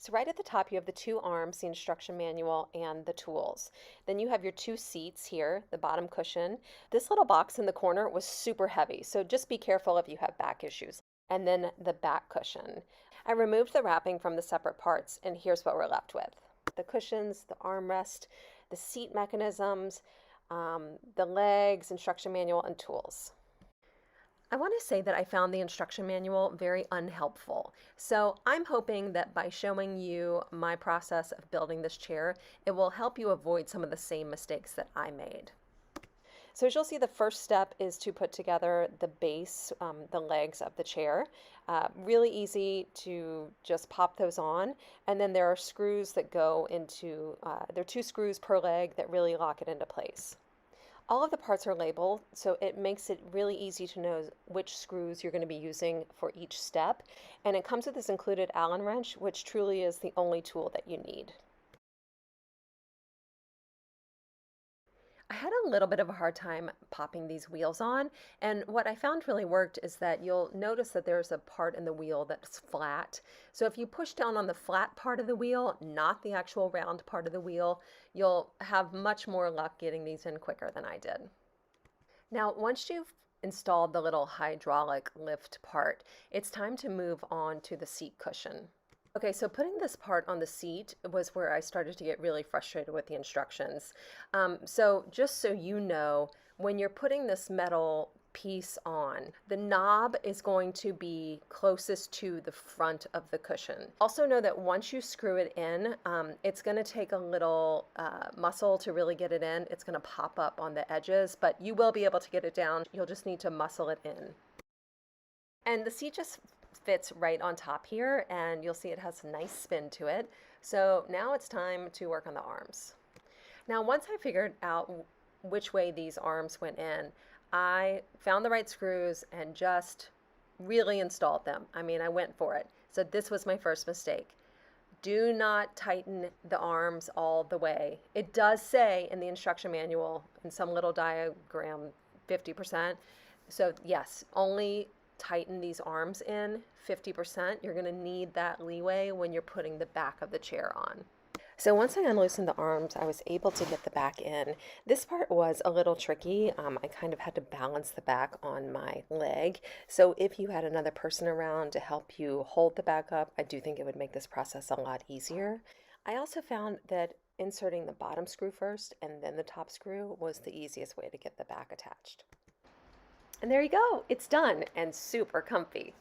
So right at the top, you have the two arms, the instruction manual, and the tools. Then you have your two seats here, the bottom cushion. This little box in the corner was super heavy, so just be careful if you have back issues. And then the back cushion. I removed the wrapping from the separate parts, and here's what we're left with. The cushions, the armrest, the seat mechanisms, the legs, instruction manual, and tools. I want to say that I found the instruction manual very unhelpful. So I'm hoping that by showing you my process of building this chair, it will help you avoid some of the same mistakes that I made. So as you'll see, the first step is to put together the base, the legs of the chair. Really easy to just pop those on. And then there are screws that go into, there are two screws per leg that really lock it into place. All of the parts are labeled, so it makes it really easy to know which screws you're going to be using for each step. And it comes with this included Allen wrench, which truly is the only tool that you need. I had a little bit of a hard time popping these wheels on, and what I found really worked is that you'll notice that there's a part in the wheel that's flat. So if you push down on the flat part of the wheel, not the actual round part of the wheel, you'll have much more luck getting these in quicker than I did. Now, once you've installed the little hydraulic lift part, it's time to move on to the seat cushion. Okay, so putting this part on the seat was where I started to get really frustrated with the instructions. So just so you know, when you're putting this metal piece on, the knob is going to be closest to the front of the cushion. Also know that once you screw it in, it's going to take a little muscle to really get it in. It's going to pop up on the edges, but you will be able to get it down. You'll just need to muscle it in. And the seat just fits right on top here, and you'll see it has a nice spin to it. So now it's time to work on the arms. Now, once I figured out which way these arms went in, I found the right screws and just really installed them. I mean, I went for it. So this was my first mistake. Do not tighten the arms all the way. It does say in the instruction manual, in some little diagram, 50%. So yes, only tighten these arms in 50%. You're going to need that leeway when you're putting the back of the chair on. So once I unloosened the arms, I was able to get the back in. This part was a little tricky. I kind of had to balance the back on my leg. So if you had another person around to help you hold the back up, I do think it would make this process a lot easier. I also found that inserting the bottom screw first and then the top screw was the easiest way to get the back attached. And there you go, it's done and super comfy.